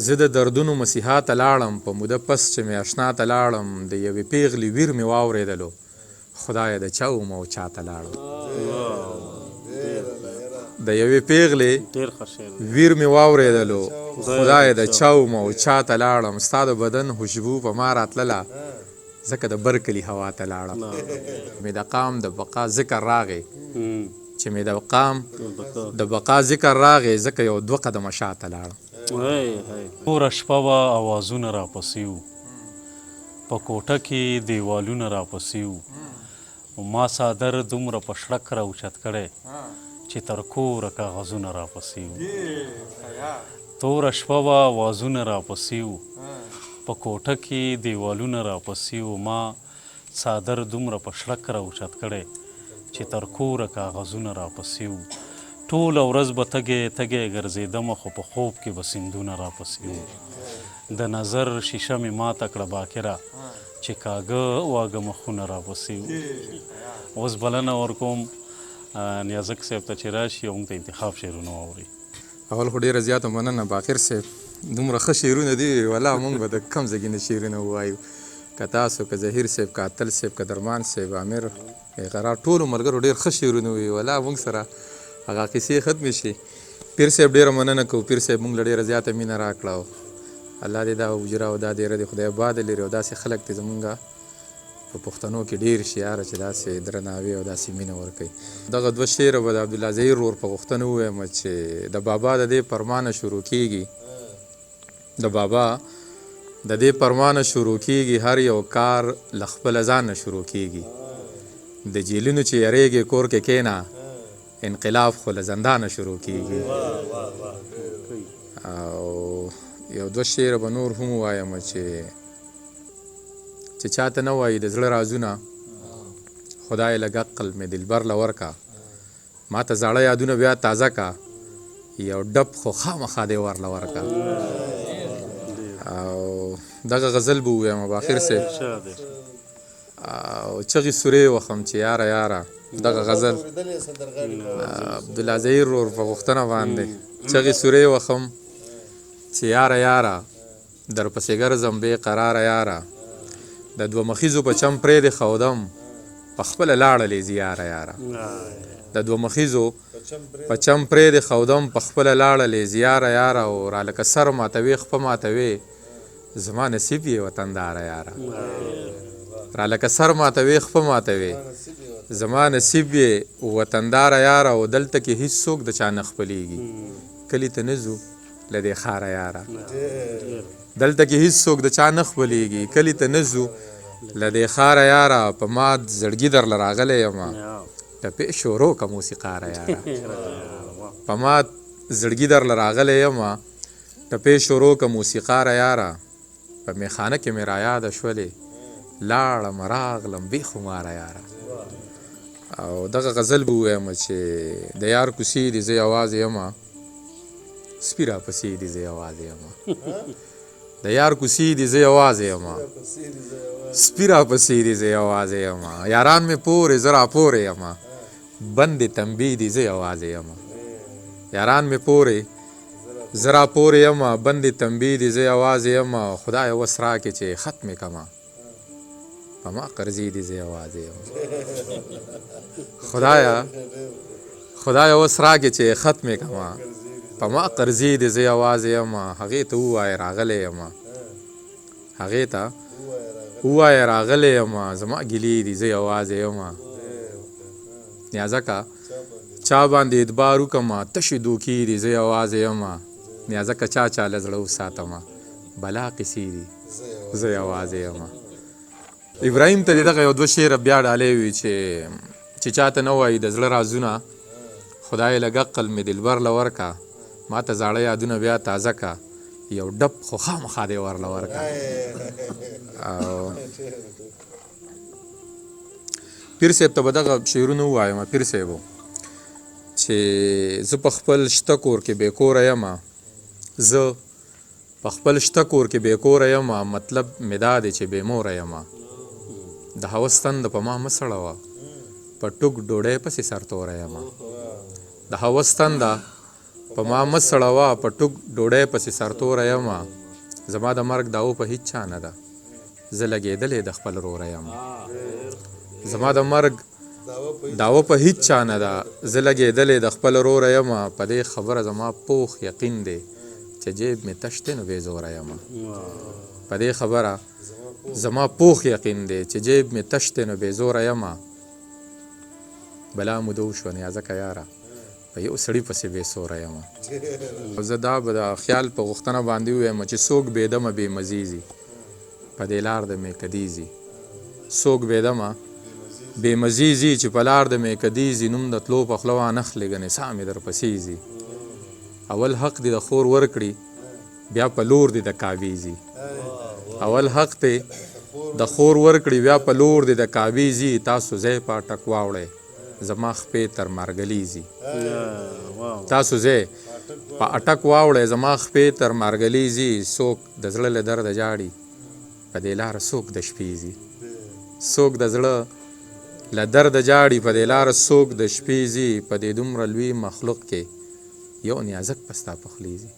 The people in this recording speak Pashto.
زه د دردونو مسیحا ته لاړم په موده پس چې مې اشنا ته لاړم د یوې پیغلې ویر مې واورېدلو خدایه د چا وم او چا ته لاړم د یوې پیغلې ویر مې واورېدلو خدایه د چا وم او چا ته لاړم ستا د بدن خوشبو په ما راتلله ځکه د بر کلي هوا ته لاړم مې د قام د بقا ذکر راغی چې مې د قام د بقا ذکر راغی ځکه یو 2 قدمه شاته لاړم توره شپه وه اوازونه راپسې وو په کوټه کې دیوالونه راپسې وو ما څادر دومره په شړک راوچت کړی چې تر کوره کاغذونه راپسې وو توره شپه وه اوازونه راپسې وو په کوټه کې دیوالونه راپسې وو ما څادر دومره په شړک راوچت کړی چې تر کوره کاغذونه راپسې وو ټوله ورځ به تږی ګرځېدمه خو په خوب کې به سیندونه راپسې وو د نظر شیشه مې ماته کړه باکره چې کاږه واږه مخونه راپسې وو اوس بلنه ورکوم نیازک صاحب ته چې راشي او موږ ته انتخاب شعرونه واوري اول خو ډېره زیاته مننه باقر صاحب دومره ښه شعرونه دي ولا موږ به د کم ځای نه شعرونه ووایو که تاسو که ظهیر صاحب که اتل صاحب که درمان صاحب امیر قرار ټولو ملګرو ډېر ښه شعرونه وي ولا موږ سره هغه کیسې ختمې شي پیر صاحب ډېره مننه کوو پیر صاحب موږ له ډېره زیاته مینه راکړه الله دې دا اجره او دا دیره دې خدای آباده لري او داسې خلک دې زمونږ په پښتنو کې ډېر شي یاره چې داسې درناوي او داسې مینه ورکوي دغه 2 شعره به د عبدالله ظهیر ورور په غوښتنه ووایم چې د بابا د دې فرمانه شروع کیږي د بابا د دې فرمانه شروع کیږي هر یو کار له خپله ځانه شروع کیږي د جیلونو چې یریږي کور کې کینا انقلاب خو له زندانه شروع کیږي او یو 2 شعره به نور هم ووایم چې چاته نه وایي د زړه رازونه خدای لږ عقل مې دلبر له ورکه ما ته زاړه یادونه بیا تازه کا یو ډب خو خامخا دې ورله ورکه او دغه غزل به ووایم باخر صاحب او چغې سورې وخم چې یاره یاره دغه غزل عبدالله ظهیر ورور په غوښتنه باندې چغې سورې وخم چې یاره یاره در پسې ګرځم بې قراره یاره د 2 مخیزو په چم پرېږدې ښودم په خپله لاړه لیزي یاره یاره د 2 مخیزو په چم پرېږدې ښودم په خپله لاړه لیزي یاره یاره او رالکه سر ماتوې خپه ماتوې زما نصیب یې وطنداره یاره رالکه سر ماتوې خپه ماتوې زما نصیب یې وطنداره یاره او دلته کې هیڅ څوک د چا نه خپلېږي کلي ته نه ځو له دې ښاره یاره دلته کې هیڅ څوک د چا نه خپلېږي کلي ته نه ځو له دې ښاره یاره په مات زړګي درله راغلی یمه ټپې شروع که موسیقاره یاره په مات زړګي درله راغلی یمه ټپې شروع که موسیقاره یاره په میخانه کې مې رایاده شولې لاړم راغلم بې خماره یاره او دغه غزل به ووایم چې د یار کوڅې دي زه یوازې یمه سپي راپسې دي زه یوازې یمه د یار کوڅې دي زه یوازې یمه سپي راپسې دي زه یوازې یمه یاران مې پورې زه راپورې یمه بندې تنبې دي زه یوازې یمه یاران مې پورې زه راپورې یمه بندې تنبې دي زه یوازې یمه خدایه وس راکړې چې خط مې کمه په ما قرضې دي زه یوازې یمه خدایه وس راکړې چې خط مې کمه په ما قرضې دي زه یوازې یمه هغې ته ووایه راغلی یمه هغې ته ووایه راغلی یمه زما ګیلې دي زه یوازې یمه نیازکه چا باندې اعتبار وکړمه تشې دوکې دي زه یوازې یمه نیازکه چا له زړه وساتمه بلا قیسې دي زه یوازې یمه ابراهیم ته دې دغه یو 2 شعره بیا ډالۍ وي چې چاته نه وایي د زړه رازونه خدای لږ عقل مې دلبر له ورکه ما ته زاړه یادونه بیا تازه که یو ډب خو خامخا دې ورله ورکه او پیر صاحب ته به دغه شعرونه ووایم پیر صاحبو چې زه په خپل شته کور کې بې کوره یمه زه په خپل شته کور کې بې کوره یمه مطلب مې دا دی چې بې موره یمه د هوس تنده په ما مه سړوه په ټوک ډوډۍ پسې سرتوره یمه د هوس تنده په ما مه سړوه په ټوک ډوډۍ پسې سرتوره یمه زما د مرګ داو په هیڅ چا نه ده زه لګېدلې د خپل وروره یم زما د مرګ داو په هیڅ چا نه ده زه لګېدلې د خپل وروره یمه په دې خبره زما پوخ یقین دی چې جیب مې تش دی نو بې زوره یمه په دې خبره زما پوخ یقین دی چې جیب مې تش دی نو بې زوره یمه بلا مو دو شوه نیازکه یاره په یو سړي پسې بې سوره یمه زه دا به د خیال په غوښتنه باندې ووایم چې څوک بېدمه بې مزې ځي په دې لار د میکدې ځي څوک بېدمه بې مزې ځي چې په لار د میکدې ځي نوم د تلو په خوله وانخلې ګنې سا مې درپسې ځي اول حق دې د خور ورکړي بیا په لور دې د کعبې ځي اول حق دې د خور ورکړي بیا په لور دې د کعبې ځي تاسو ځای په اټک واوړئ زما خپې تر مارګلي ځي تاسو ځای په اټک واوړئ زما خپې تر مارګلي ځي څوک د زړه له درده جاړي په دې لاره څوک د شپې ځي څوک د زړه له درده جاړي په دې لاره څوک د شپې ځي په دې دومره لوی مخلوق کې یو نیازک په ستا پخلی ځي